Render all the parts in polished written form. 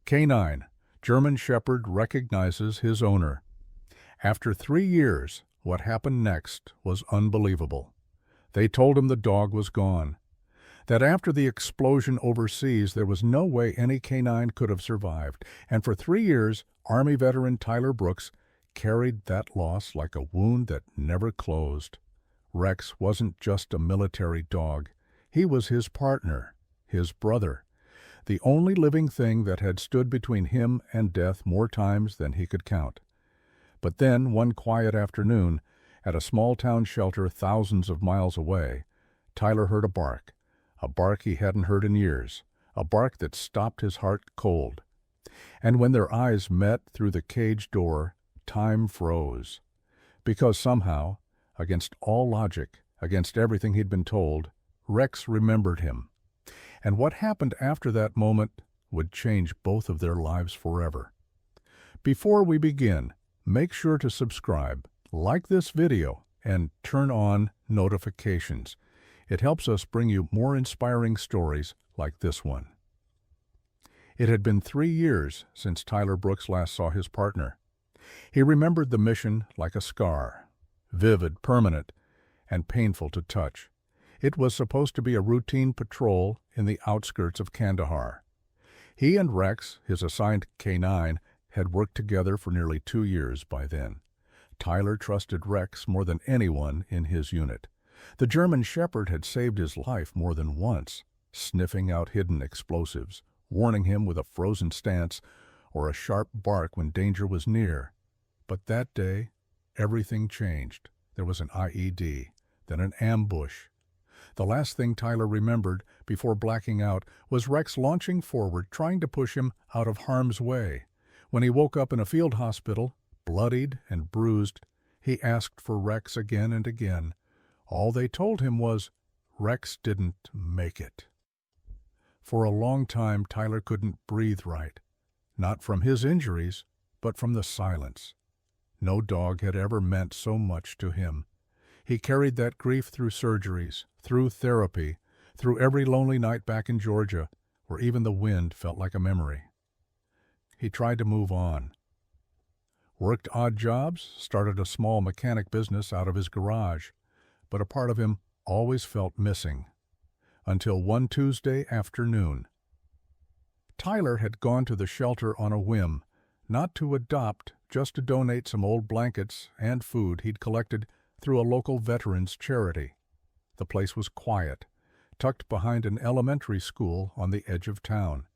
Canine, German Shepherd recognizes his owner. After 3 years, what happened next was unbelievable. They told him the dog was gone, that after the explosion overseas there was no way any canine could have survived, and for 3 years Army veteran Tyler Brooks carried that loss like a wound that never closed. Rex wasn't just a military dog. He was his partner, his brother, the only living thing that had stood between him and death more times than he could count. But then, one quiet afternoon, at a small-town shelter thousands of miles away, Tyler heard a bark he hadn't heard in years, a bark that stopped his heart cold. And when their eyes met through the cage door, time froze. Because somehow, against all logic, against everything he'd been told, Rex remembered him. And what happened after that moment would change both of their lives forever. Before we begin, make sure to subscribe, like this video, and turn on notifications. It helps us bring you more inspiring stories like this one. It had been 3 years since Tyler Brooks last saw his partner. He remembered the mission like a scar, vivid, permanent, and painful to touch. It was supposed to be a routine patrol in the outskirts of Kandahar. He and Rex, his assigned K9, had worked together for nearly 2 years by then. Tyler trusted Rex more than anyone in his unit. The German Shepherd had saved his life more than once, sniffing out hidden explosives, warning him with a frozen stance or a sharp bark when danger was near. But that day, everything changed. There was an IED, then an ambush. The last thing Tyler remembered before blacking out was Rex launching forward, trying to push him out of harm's way. When he woke up in a field hospital, bloodied and bruised, he asked for Rex again and again. All they told him was, Rex didn't make it. For a long time, Tyler couldn't breathe right. Not from his injuries, but from the silence. No dog had ever meant so much to him. He carried that grief through surgeries, through therapy, through every lonely night back in Georgia, where even the wind felt like a memory. He tried to move on. Worked odd jobs, started a small mechanic business out of his garage, but a part of him always felt missing. Until one Tuesday afternoon. Tyler had gone to the shelter on a whim, not to adopt, just to donate some old blankets and food he'd collected through a local veterans charity. The place was quiet, tucked behind an elementary school on the edge of town.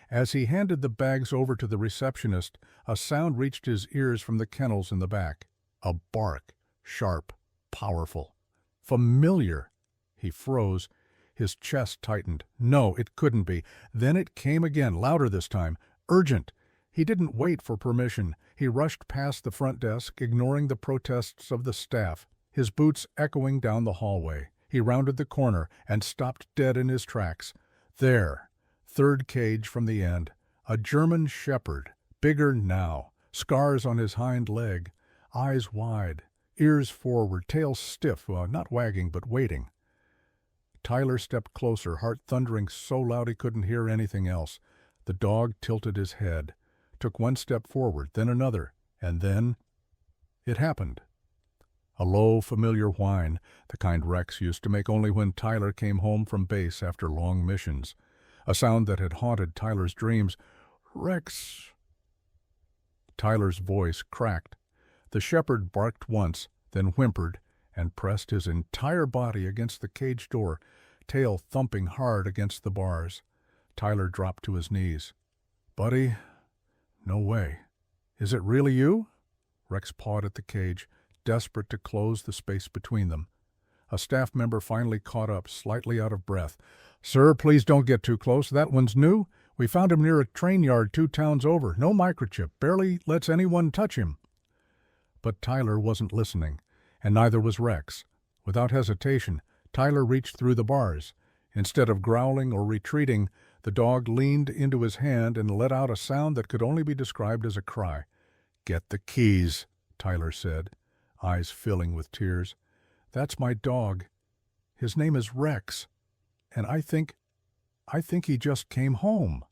As he handed the bags over to the receptionist, a sound reached his ears from the kennels in the back. A bark, sharp, powerful, familiar. He froze. His chest tightened. No, it couldn't be. Then it came again, louder this time. Urgent. He didn't wait for permission. He rushed past the front desk, ignoring the protests of the staff, his boots echoing down the hallway. He rounded the corner and stopped dead in his tracks. There, third cage from the end, a German Shepherd, bigger now, scars on his hind leg, eyes wide, ears forward, tail stiff, not wagging but waiting. Tyler stepped closer, heart thundering so loud he couldn't hear anything else. The dog tilted his head, took one step forward, then another, and then it happened. A low, familiar whine, the kind Rex used to make only when Tyler came home from base after long missions. A sound that had haunted Tyler's dreams. Rex! Tyler's voice cracked. The shepherd barked once, then whimpered, and pressed his entire body against the cage door, tail thumping hard against the bars. Tyler dropped to his knees. Buddy, no way. Is it really you? Rex pawed at the cage, desperate to close the space between them. A staff member finally caught up, slightly out of breath. Sir, please don't get too close. That one's new. We found him near a train yard 2 towns over. No microchip. Barely lets anyone touch him. But Tyler wasn't listening, and neither was Rex. Without hesitation, Tyler reached through the bars. Instead of growling or retreating, the dog leaned into his hand and let out a sound that could only be described as a cry. Get the keys, Tyler said, eyes filling with tears. That's my dog. His name is Rex, and I think he just came home.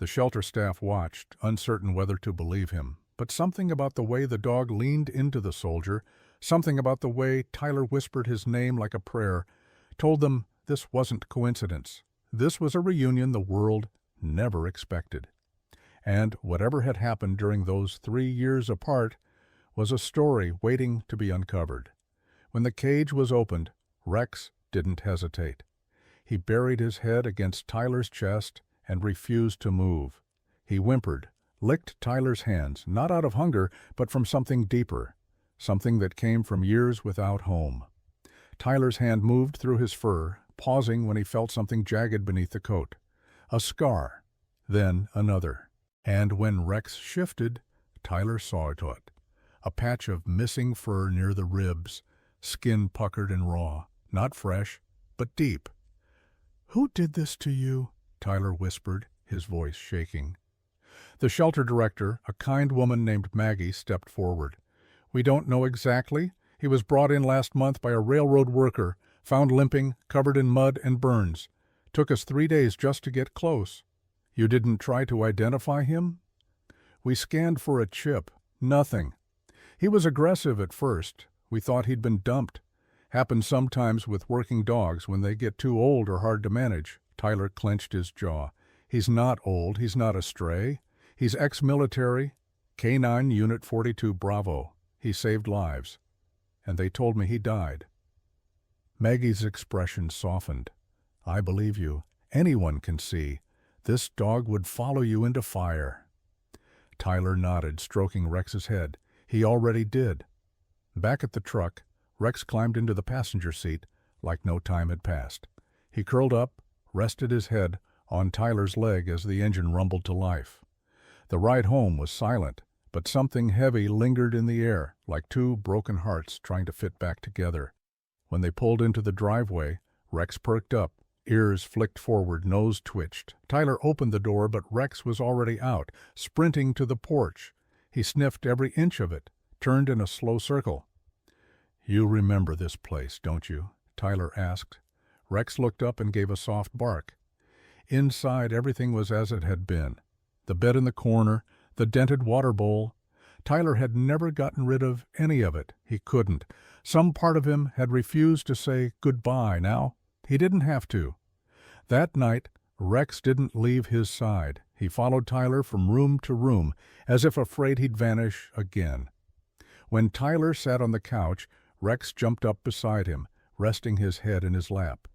The shelter staff watched, uncertain whether to believe him, but something about the way the dog leaned into the soldier, something about the way Tyler whispered his name like a prayer, told them this wasn't coincidence. This was a reunion the world never expected. And whatever had happened during those 3 years apart was a story waiting to be uncovered. When the cage was opened, Rex didn't hesitate. He buried his head against Tyler's chest and refused to move. He whimpered, licked Tyler's hands, not out of hunger, but from something deeper, something that came from years without home. Tyler's hand moved through his fur, pausing when he felt something jagged beneath the coat. A scar, then another. And when Rex shifted, Tyler saw it. A patch of missing fur near the ribs, skin puckered and raw, not fresh, but deep. "Who did this to you?" Tyler whispered, his voice shaking. The shelter director, a kind woman named Maggie, stepped forward. "We don't know exactly. He was brought in last month by a railroad worker, found limping, covered in mud and burns. Took us 3 days just to get close." "You didn't try to identify him?" "We scanned for a chip. Nothing. He was aggressive at first. We thought he'd been dumped. Happens sometimes with working dogs when they get too old or hard to manage." Tyler clenched his jaw. "He's not old. He's not a stray. He's ex-military, K9 Unit 42 Bravo. He saved lives. And they told me he died." Maggie's expression softened. "I believe you. Anyone can see. This dog would follow you into fire." Tyler nodded, stroking Rex's head. He already did. Back at the truck, Rex climbed into the passenger seat like no time had passed. He curled up, rested his head on Tyler's leg as the engine rumbled to life. The ride home was silent, but something heavy lingered in the air, like two broken hearts trying to fit back together. When they pulled into the driveway, Rex perked up, ears flicked forward, nose twitched. Tyler opened the door, but Rex was already out, sprinting to the porch. He sniffed every inch of it, turned in a slow circle. "You remember this place, don't you?" Tyler asked. Rex looked up and gave a soft bark. Inside, everything was as it had been. The bed in the corner, the dented water bowl. Tyler had never gotten rid of any of it. He couldn't. Some part of him had refused to say goodbye. Now, he didn't have to. That night, Rex didn't leave his side. He followed Tyler from room to room, as if afraid he'd vanish again. When Tyler sat on the couch, Rex jumped up beside him, resting his head in his lap.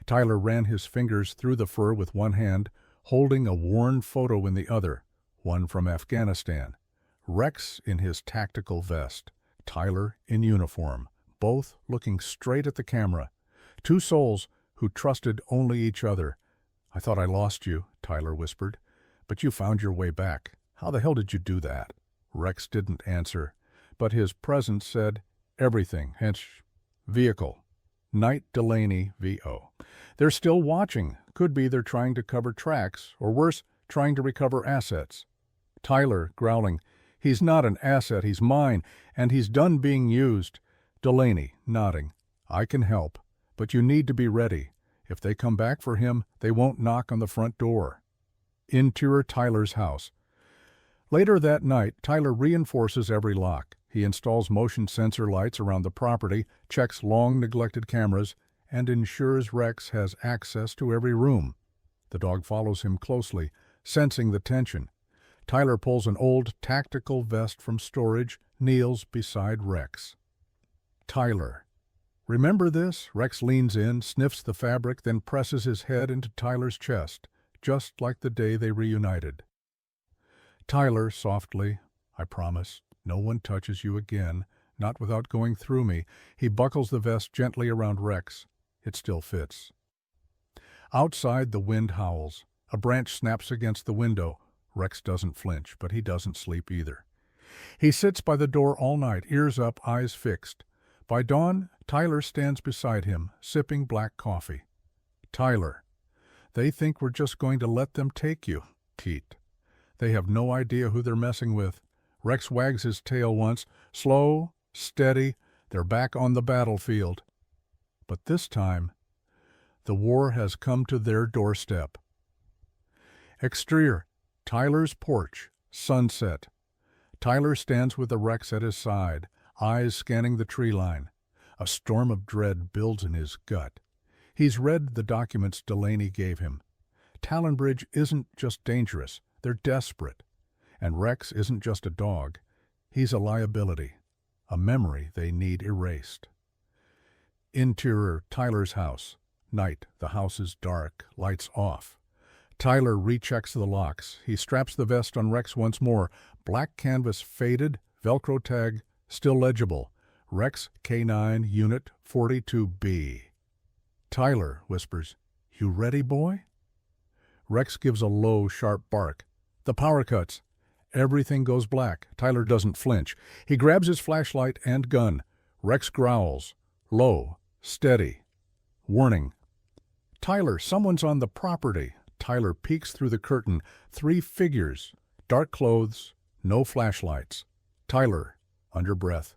Tyler ran his fingers through the fur with one hand, holding a worn photo in the other, one from Afghanistan. Rex in his tactical vest, Tyler in uniform, both looking straight at the camera. Two souls who trusted only each other. "I thought I lost you," Tyler whispered, "but you found your way back. How the hell did you do that?" Rex didn't answer, but his presence said everything, hence vehicle. Knight Delaney, VO. They're still watching. Could be they're trying to cover tracks, or worse, trying to recover assets. Tyler, growling, "He's not an asset, he's mine, and he's done being used." Delaney, nodding, "I can help, but you need to be ready. If they come back for him, they won't knock on the front door." Interior Tyler's house. Later that night, Tyler reinforces every lock. He installs motion sensor lights around the property, checks long-neglected cameras, and ensures Rex has access to every room. The dog follows him closely, sensing the tension. Tyler pulls an old tactical vest from storage, kneels beside Rex. "Tyler. Remember this?" Rex leans in, sniffs the fabric, then presses his head into Tyler's chest, just like the day they reunited. Tyler, softly, "I promise. No one touches you again, not without going through me." He buckles the vest gently around Rex. It still fits. Outside, the wind howls. A branch snaps against the window. Rex doesn't flinch, but he doesn't sleep either. He sits by the door all night, ears up, eyes fixed. By dawn, Tyler stands beside him, sipping black coffee. "Tyler, they think we're just going to let them take you." Pete. They have no idea who they're messing with. Rex wags his tail once. Slow, steady, they're back on the battlefield. But this time, the war has come to their doorstep. Exterior. Tyler's porch, sunset. Tyler stands with the Rex at his side, eyes scanning the tree line. A storm of dread builds in his gut. He's read the documents Delaney gave him. Talonbridge isn't just dangerous, they're desperate. And Rex isn't just a dog. He's a liability, a memory they need erased. Interior, Tyler's house. Night, the house is dark, lights off. Tyler rechecks the locks. He straps the vest on Rex once more. Black canvas faded, Velcro tag still legible. Rex K9 Unit 42B. Tyler whispers, "You ready, boy?" Rex gives a low, sharp bark. The power cuts. Everything goes black. Tyler doesn't flinch. He grabs his flashlight and gun. Rex growls. Low, steady. Warning. Tyler, someone's on the property. Tyler peeks through the curtain. 3 figures. Dark clothes. No flashlights. Tyler, under breath.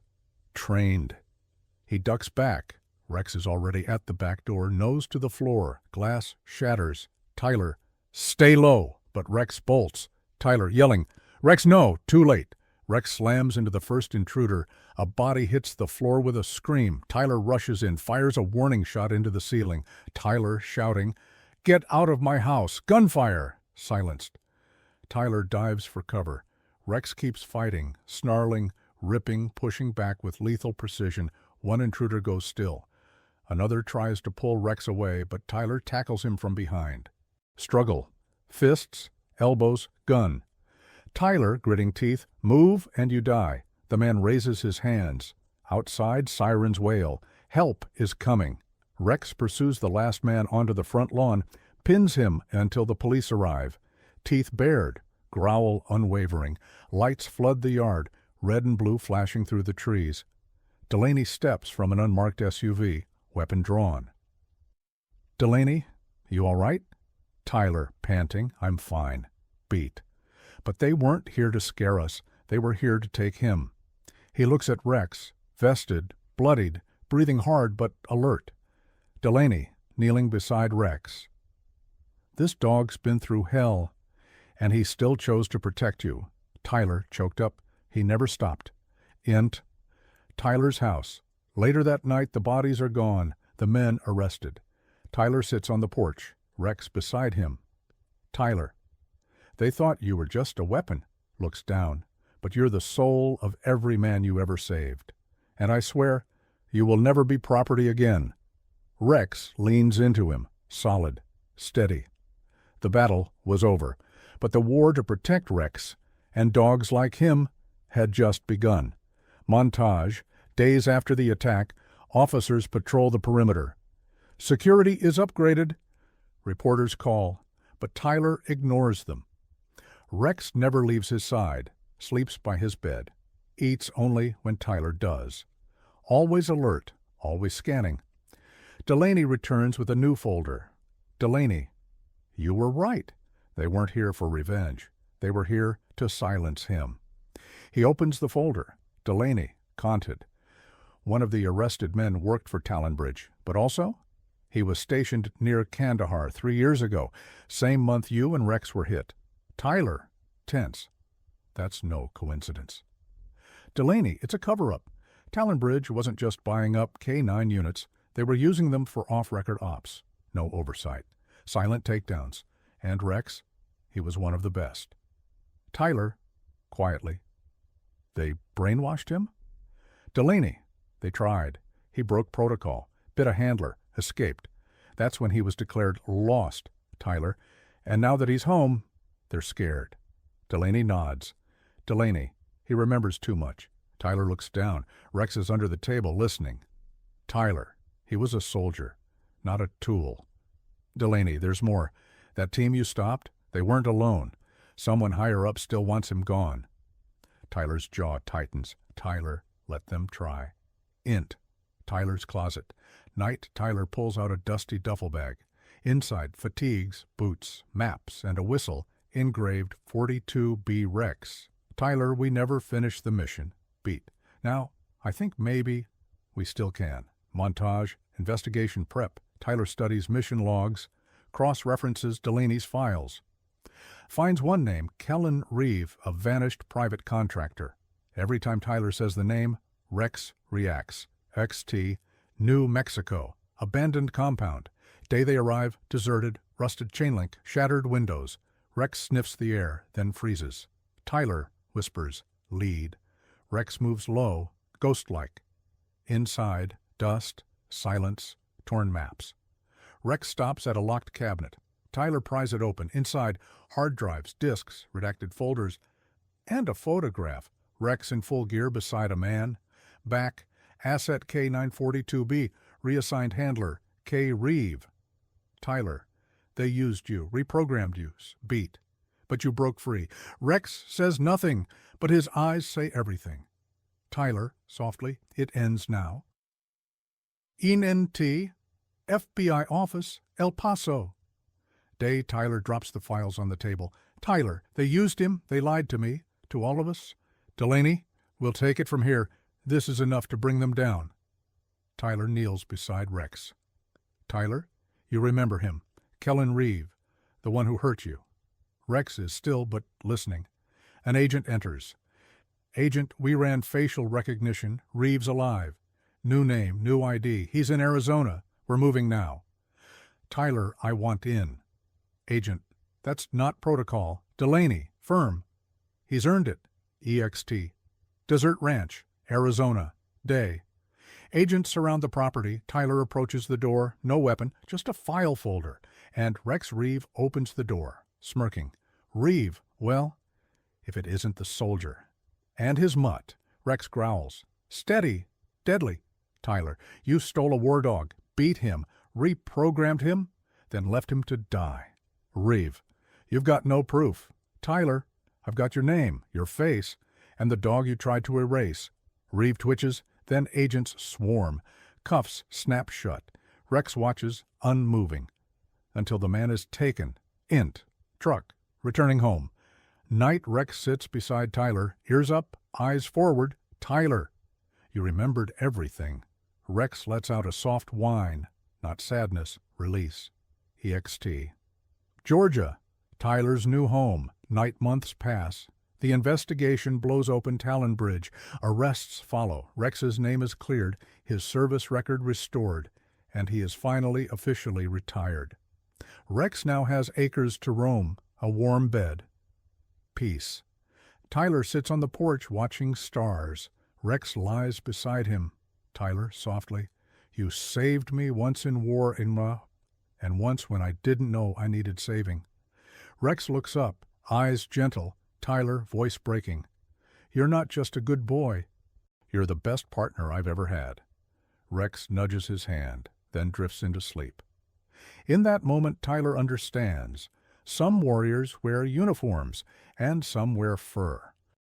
Trained. He ducks back. Rex is already at the back door, nose to the floor. Glass shatters. Tyler, stay low. But Rex bolts. Tyler, yelling, "Rex, no!" Too late. Rex slams into the first intruder. A body hits the floor with a scream. Tyler rushes in, fires a warning shot into the ceiling. Tyler, shouting, "Get out of my house! Gunfire!" Silenced. Tyler dives for cover. Rex keeps fighting, snarling, ripping, pushing back with lethal precision. One intruder goes still. Another tries to pull Rex away, but Tyler tackles him from behind. Struggle. Fists, elbows, gun. Tyler, gritting teeth, "Move and you die." The man raises his hands. Outside, sirens wail. Help is coming. Rex pursues the last man onto the front lawn, pins him until the police arrive. Teeth bared, growl unwavering. Lights flood the yard, red and blue flashing through the trees. Delaney steps from an unmarked SUV, weapon drawn. "Delaney, you all right?" Tyler, panting, "I'm fine." Beat. But they weren't here to scare us. They were here to take him. He looks at Rex, vested, bloodied, breathing hard but alert. Delaney, kneeling beside Rex. "This dog's been through hell, and he still chose to protect you." Tyler, choked up. He never stopped. Int. Tyler's house. Later that night, the bodies are gone, the men arrested. Tyler sits on the porch, Rex beside him. Tyler. "They thought you were just a weapon." Looks down. "But you're the soul of every man you ever saved. And I swear, you will never be property again." Rex leans into him, solid, steady. The battle was over, but the war to protect Rex and dogs like him had just begun. Montage. Days after the attack, officers patrol the perimeter. "Security is upgraded." Reporters call, but Tyler ignores them. Rex never leaves his side, sleeps by his bed, eats only when Tyler does. Always alert, always scanning. Delaney returns with a new folder. Delaney, you were right. They weren't here for revenge. They were here to silence him. He opens the folder. Delaney, Conted. One of the arrested men worked for Talonbridge, but also he was stationed near Kandahar 3 years ago, same month you and Rex were hit. Tyler, tense. That's no coincidence. Delaney, it's a cover-up. Talonbridge wasn't just buying up K9 units. They were using them for off-record ops. No oversight. Silent takedowns. And Rex, he was one of the best. Tyler, quietly. They brainwashed him? Delaney, they tried. He broke protocol, bit a handler, escaped. That's when he was declared lost, Tyler. And now that he's home, they're scared. Delaney nods. Delaney, he remembers too much. Tyler looks down. Rex is under the table, listening. Tyler, he was a soldier, not a tool. Delaney, there's more. That team you stopped, they weren't alone. Someone higher up still wants him gone. Tyler's jaw tightens. Tyler, let them try. Int. Tyler's closet. Night, Tyler pulls out a dusty duffel bag. Inside, fatigues, boots, maps, and a whistle, engraved 42B Rex. Tyler, we never finished the mission. Beat. Now, I think maybe we still can. Montage, investigation prep. Tyler studies mission logs, cross-references Delaney's files. Finds one name, Kellen Reeve, a vanished private contractor. Every time Tyler says the name, Rex reacts. XT, New Mexico, abandoned compound. Day they arrive, deserted, rusted chain link, shattered windows. Rex sniffs the air, then freezes. Tyler whispers, lead. Rex moves low, ghost-like. Inside, dust, silence, torn maps. Rex stops at a locked cabinet. Tyler pries it open. Inside, hard drives, disks, redacted folders, and a photograph. Rex in full gear beside a man. Back, Asset K942B, reassigned handler, K. Reeve. Tyler, they used you, reprogrammed you, beat. But you broke free. Rex says nothing, but his eyes say everything. Tyler, softly, it ends now. ENT, FBI office, El Paso. Day, Tyler drops the files on the table. Tyler, they used him, they lied to me, to all of us. Delaney, we'll take it from here. This is enough to bring them down. Tyler kneels beside Rex. Tyler, you remember him, Kellen Reeve, the one who hurt you. Rex is still but listening. An agent enters. Agent, we ran facial recognition. Reeve's alive. New name, new ID. He's in Arizona. We're moving now. Tyler, I want in. Agent, that's not protocol. Delaney, firm. He's earned it. EXT. Desert Ranch, Arizona. Day. Agents surround the property. Tyler approaches the door. No weapon, just a file folder. And Rex Reeve opens the door, smirking. Reeve, well, if it isn't the soldier. And his mutt. Rex growls. Steady. Deadly. Tyler, you stole a war dog, beat him, reprogrammed him, then left him to die. Reeve, you've got no proof. Tyler, I've got your name, your face, and the dog you tried to erase. Reeve twitches, then agents swarm. Cuffs snap shut. Rex watches, unmoving, until the man is taken. Int. Truck. Returning home. Night, Rex sits beside Tyler, ears up, eyes forward. Tyler, you remembered everything. Rex lets out a soft whine, not sadness, release. EXT. Georgia. Tyler's new home. Night months pass. The investigation blows open Talon Bridge. Arrests follow. Rex's name is cleared, his service record restored, and he is finally officially retired. Rex now has acres to roam, a warm bed. Peace. Tyler sits on the porch watching stars. Rex lies beside him. Tyler, softly, you saved me once in war, Inma, and once when I didn't know I needed saving. Rex looks up, eyes gentle. Tyler, voice breaking. You're not just a good boy. You're the best partner I've ever had. Rex nudges his hand, then drifts into sleep. In that moment, Tyler understands. Some warriors wear uniforms, and some wear fur.